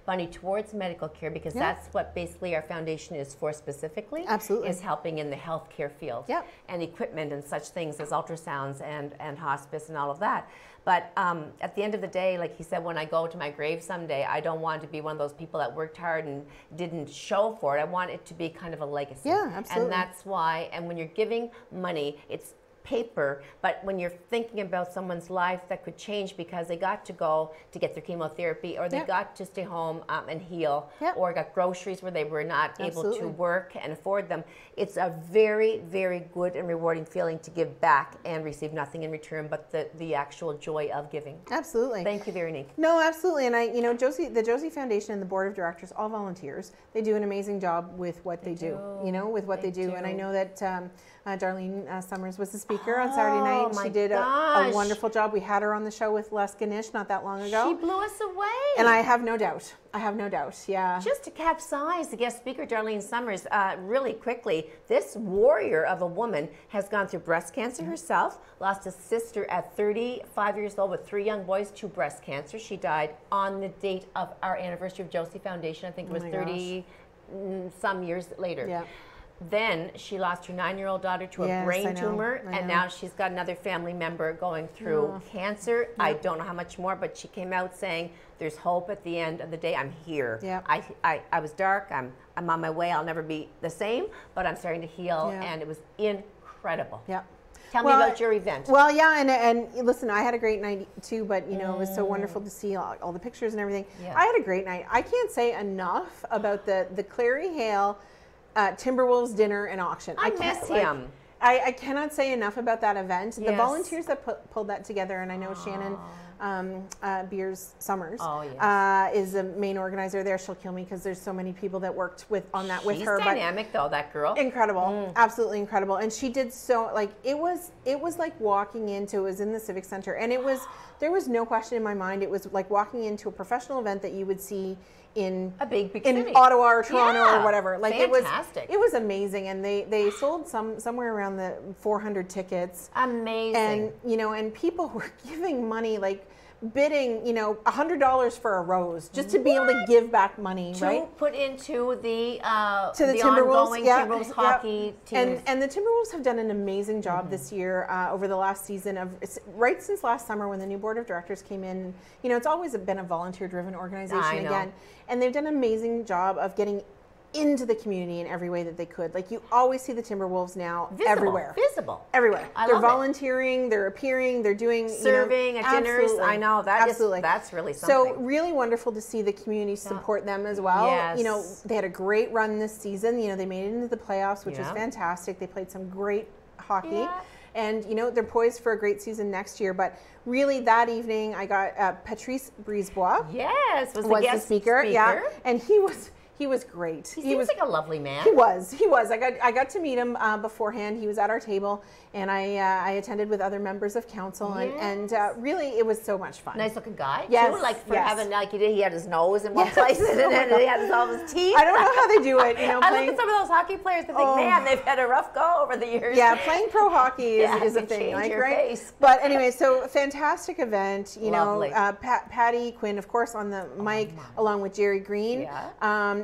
money towards medical care, because that's what basically our foundation is for specifically. Absolutely. Is helping in the healthcare field and equipment and such things as ultrasounds and hospice and all of that. But at the end of the day, like he said, when I go to my grave someday, I don't want to be one of those people that worked hard and didn't show for it. I want it to be kind of a legacy. Yeah, absolutely. And that's why, and when you're giving money, it's paper, but when you're thinking about someone's life that could change because they got to go to get their chemotherapy, or they got to stay home and heal, or got groceries where they were not able to work and afford them, it's a very, very good and rewarding feeling to give back and receive nothing in return but the actual joy of giving. Absolutely. Thank you, Veronique. No, absolutely. And I, you know, the Josie Foundation and the board of directors, all volunteers, they do an amazing job with what they do, you know, with what they do. And I know that Darlene Summers was the speaker on Saturday night. She did a wonderful job. We had her on the show with Les Ganesh not that long ago. She blew us away. And I have no doubt. Yeah. Just to capsize the guest speaker, Darlene Summers, really quickly, this warrior of a woman has gone through breast cancer herself, lost a sister at 35 years old with 3 young boys to breast cancer. She died on the date of our anniversary of Josie Foundation. I think it was 30 some years later. Yeah. Then she lost her 9-year-old daughter to a brain tumor, and now she's got another family member going through cancer. I don't know how much more, but she came out saying, there's hope at the end of the day. I'm here. I was dark. I'm on my way. I'll never be the same, but I'm starting to heal, and it was incredible. Tell me about your event. Well, yeah, and listen, I had a great night too, but you know, it was so wonderful to see all the pictures and everything. I had a great night. I can't say enough about the Clary Hale Timberwolves dinner and auction. I miss him. I cannot say enough about that event. The volunteers that pulled that together, and I know Shannon Beers Summers is the main organizer there. She'll kill me because there's so many people that worked on that with her. She's dynamic though, that girl. Incredible, absolutely incredible. And she did so, like, it was like walking into, it was in the Civic Center, and there was no question in my mind. It was like walking into a professional event that you would see in a big in city. Ottawa or Toronto or whatever. Like fantastic. It was amazing, and they sold somewhere around the 400 tickets. Amazing. And you know, and people were giving money, like bidding, you know, $100 for a rose just to be able to give back money, right? To put into the Timberwolves, ongoing Timberwolves hockey teams. And the Timberwolves have done an amazing job this year over the last season right since last summer when the new board of directors came in. You know, it's always been a volunteer-driven organization again, and they've done an amazing job of getting into the community in every way that they could. Like, you always see the Timberwolves now everywhere. Everywhere. They're volunteering, they're appearing, they're doing serving at dinners. I know that absolutely. That's really something. So really wonderful to see the community support them as well. You know, they had a great run this season. You know, they made it into the playoffs, which was fantastic. They played some great hockey. And, you know, they're poised for a great season next year. But really, that evening, I got Patrice Brisebois. Was the guest speaker. Yeah, and he was great. He seems like a lovely man. He was. I got to meet him beforehand. He was at our table, and I attended with other members of council, and really it was so much fun. Nice looking guy. Yes. Too, like for having like he had his nose in one place, and then he had all his teeth. I don't know how they do it. You know, I look at some of those hockey players and think, man, they've had a rough go over the years. Yeah, playing pro hockey is a thing, like, right? Face. But anyway, so fantastic event. You Lovely. know, Patty Quinn, of course, on the mic, along with Jerry Green.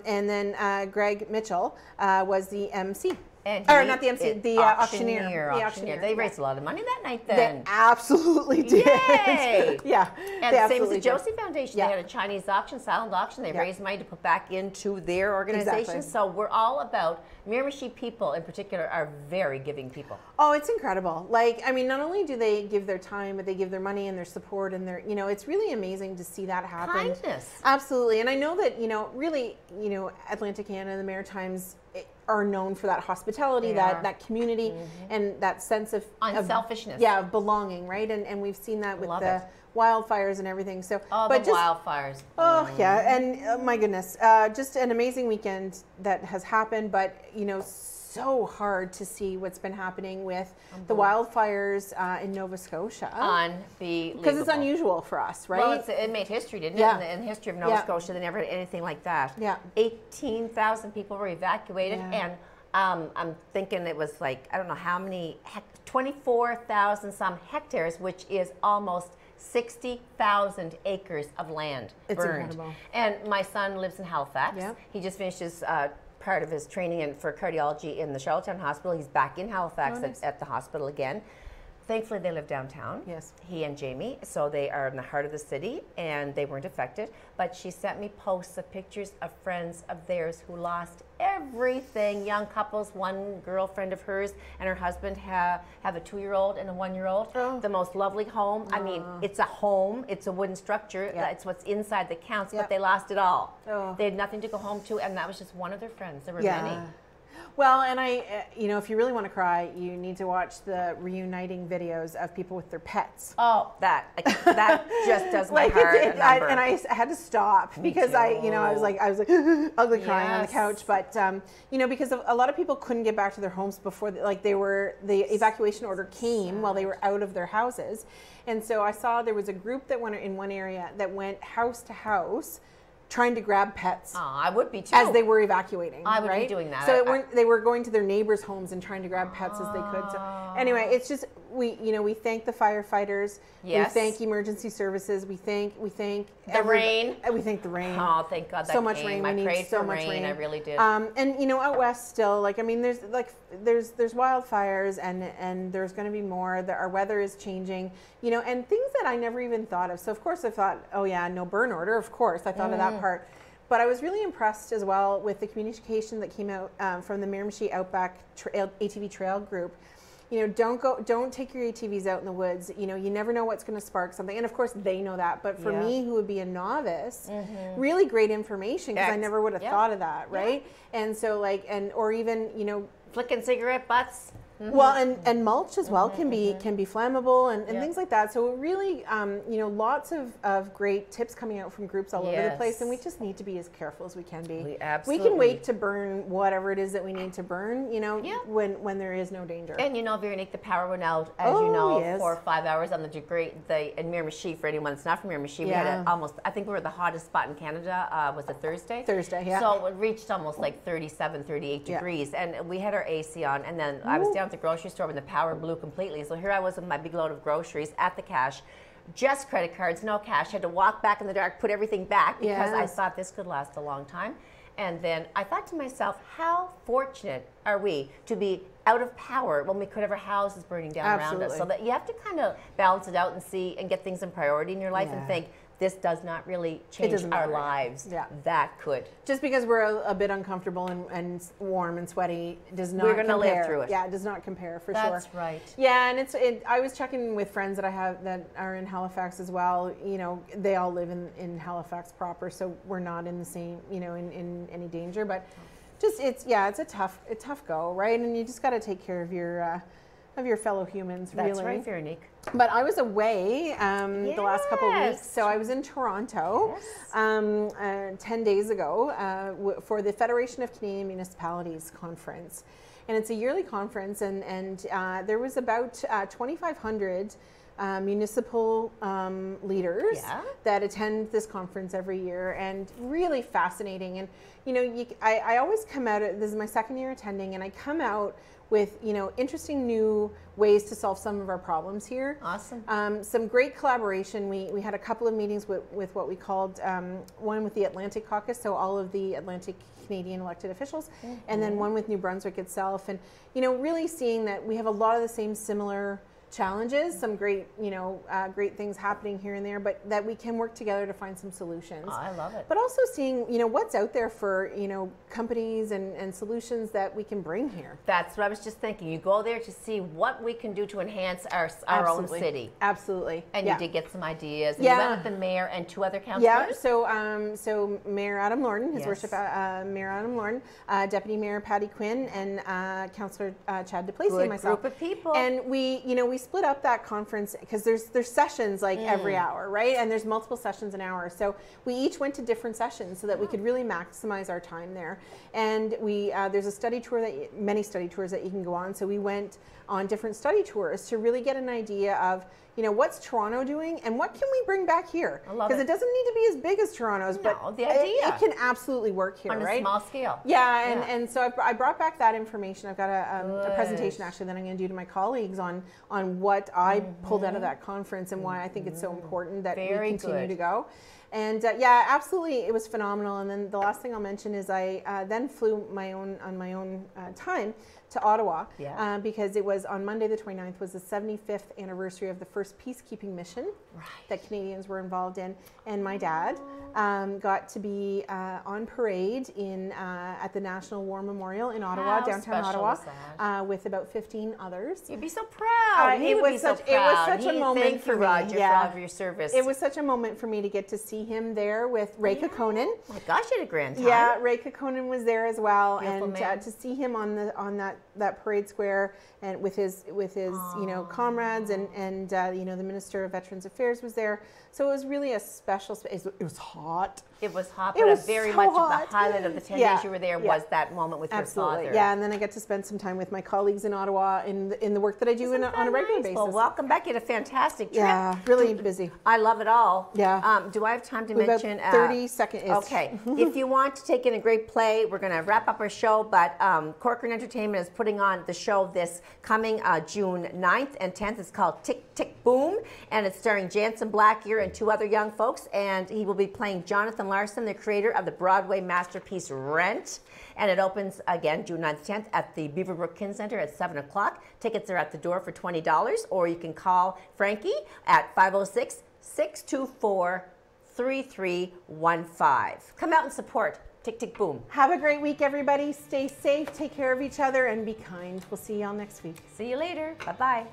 And then Greg Mitchell was the MC. And Or he not the MC, is the auctioneer. The auctioneer. They raised a lot of money that night They then. absolutely did. Yay! Yeah. And they same as absolutely the did. Josie Foundation. Yeah. They had a Chinese auction, silent auction. They Yeah. raised money to put back into their organization. Exactly. So we're all about, Miramichi people in particular are very giving people. Oh, it's incredible. Like, I mean, not only do they give their time, but they give their money and their support and their, you know, it's really amazing to see that happen. Kindness. Absolutely. And I know that, you know, really, you know, Atlantic Canada, the Maritimes are known for that hospitality, They that are. that community and that sense of Unselfishness. of belonging, right? And we've seen that with Love the it. wildfires and everything. So, Oh, but the just wildfires. oh yeah, and my goodness, just an amazing weekend that has happened. But you know, so hard to see what's been happening with the wildfires in Nova Scotia. Unbelievable. Because it's unusual for us, right? Well, it made history, didn't Yeah. it? In the history of Nova Yeah. Scotia, they never had anything like that. Yeah. 18,000 people were evacuated, Yeah. and I'm thinking it was like, I don't know how many, 24,000 some hectares, which is almost 60,000 acres of land It's burned. incredible. And my son lives in Halifax. Yeah. He just finished his part of his training for cardiology in the Charlottetown Hospital. He's back in Halifax Oh, nice. at the hospital again. Thankfully, they live downtown. Yes. He and Jamie, so they are in the heart of the city, and they weren't affected. But she sent me posts of pictures of friends of theirs who lost everything. Young couples, one girlfriend of hers and her husband have a 2-year-old and a 1-year-old. Oh. The most lovely home. I mean, it's a home. It's a wooden structure. Yeah. It's what's inside that counts. Yeah. But they lost it all. Oh. They had nothing to go home to, and that was just one of their friends. There were Yeah. many. Well, and you know, if you really want to cry, you need to watch the reuniting videos of people with their pets. Oh, that just does my Like heart a number. and I had to stop because too. I was like ugly crying on the Yes. couch. But you know, because a lot of people couldn't get back to their homes before, the evacuation order came while they were out of their houses, and so I saw there was a group that went in one area that went house to house, trying to grab pets. Oh, I would be too. As they were evacuating, I would be right? doing that. So they were going to their neighbors' homes and trying to grab pets as they could. So anyway, it's just we thank the firefighters. Yes. We thank emergency services. We thank The rain. We thank the rain. Oh, thank God that so much came. rain. I We need prayed so for much rain. rain. I really did. And you know, out west still, like I mean, there's wildfires and there's going to be more. Our weather is changing. You know, and things that I never even thought of. So of course I thought, oh yeah, no burn order. Of course I thought of that part. But I was really impressed as well with the communication that came out from the Miramichi Outback ATV Trail group. You know, don't take your ATVs out in the woods. You know, you never know what's going to spark something. And of course, they know that. But for me, who would be a novice, really great information because I never would have thought of that, right? And so, or even, you know, Flicking cigarette butts. well, and mulch as well can be flammable and things like that. So really, you know, lots of great tips coming out from groups all over the place, and we just need to be as careful as we can be. We absolutely. can wait to burn whatever it is that we need to burn, you know, Yeah. when there is no danger. And you know, Veronique, the power went out, as you Oh, know, yes. 4 or 5 hours on in Miramichi. For anyone that's not from Miramichi, we Yeah. had almost, I think we were the hottest spot in Canada, was it Thursday? Thursday, yeah. So it reached almost like 37, 38 Yeah. degrees. And we had our AC on, and then I was down at the grocery store when the power blew completely. So here I was with my big load of groceries at the cash. Just credit cards, no cash. Had to walk back in the dark, put everything back because I Yes. thought this could last a long time. And then I thought to myself, how fortunate are we to be out of power when we could have our houses burning down around us? Absolutely. So that you have to kind of balance it out and see and get things in priority in your life and Yeah. think, this does not really change doesn't our matter. lives. Yeah. That could. Just because we're a bit uncomfortable and warm and sweaty does not We're gonna live compare. through it. Yeah, it does not compare for That's sure. right. Yeah, and I was checking with friends that I have that are in Halifax as well. You know, they all live in Halifax proper, so we're not in the same, you know, in any danger. But just it's a tough go, right? And you just got to take care of your fellow humans, That's really. right, Veronique. But I was away the last couple of weeks, Yes. so I was in Toronto 10 days ago for the Federation of Canadian Municipalities conference, and it's a yearly conference, and there was about 2,500 municipal leaders Yeah. that attend this conference every year, and really fascinating. And I always come out. This is my second year attending, and I come out with interesting new ways to solve some of our problems here. Awesome. Some great collaboration. We had a couple of meetings with what we called one with the Atlantic Caucus, so all of the Atlantic Canadian elected officials, and then one with New Brunswick itself, and really seeing that we have a lot of the same similar challenges, some great great things happening here and there, but that we can work together to find some solutions. Oh, I love it. But also seeing what's out there for companies and solutions that we can bring here. That's what I was just thinking. You go there to see what we can do to enhance our own city. Absolutely. And you did get some ideas. And Yeah. you went with the mayor and 2 other councillors? Yeah, so Mayor Adam Lorne, His Yes. Worship Mayor Adam Lorne, Deputy Mayor Patty Quinn, and Councillor Chad DePlacy Good and myself. group of people. And we split up that conference because there's sessions like every hour, right? And there's multiple sessions an hour. So we each went to different sessions so that we could really maximize our time there. And there's a study tour many study tours that you can go on. So we went on different study tours to really get an idea of what's Toronto doing and what can we bring back here? I love Because it. it doesn't need to be as big as Toronto's, but No, the idea. it can absolutely work here, On right? a small scale. Yeah, Yeah. and so I brought back that information. I've got a Good. presentation actually that I'm going to do to my colleagues on what I pulled out of that conference and why I think it's so important that Very we continue good. to go. And yeah, absolutely, it was phenomenal. And then the last thing I'll mention is I then flew on my own time to Ottawa Yeah. because it was on Monday the 29th was the 75th anniversary of the first peacekeeping mission that Canadians were involved in, and my dad got to be on parade at the National War Memorial in Ottawa, How downtown special Ottawa, is that? with about 15 others. You'd be so proud. He it would was be such so it was proud. such a He moment thanked for you, me. Roger, Yeah. for all of your service. It was such a moment for me to get to see him there with Ray Kekkonen. Oh my gosh, you had a grand time. Yeah, Ray Kekkonen was there as well, Beautiful and man. to see him on that parade square and with his comrades and the Minister of Veterans Affairs was there. So it was really a special space. It was hot. It was hot, It but was very so much of hot. the highlight of the 10 Yeah, days you were there yeah. was that moment with Absolutely, your father. yeah. And then I get to spend some time with my colleagues in Ottawa in the work that I do on a regular basis. Well, welcome back. You had a fantastic trip. Yeah, really busy. I love it all. Yeah. Do I have time to We've got mention? 30 seconds. Okay. If you want to take in a great play, we're going to wrap up our show, but Corcoran Entertainment is putting on the show this coming June 9th and 10th. It's called Tick, Tick, Boom, and it's starring Jansen Blackyear and 2 other young folks, and he will be playing Jonathan Larson, the creator of the Broadway masterpiece Rent. And it opens again June 9th, 10th at the Beaverbrook Kin Center at 7 o'clock. Tickets are at the door for $20, or you can call Frankie at 506-624-3315. Come out and support Tick, Tick, Boom. Have a great week, everybody. Stay safe, take care of each other, and be kind. We'll see y'all next week. See you later. Bye-bye.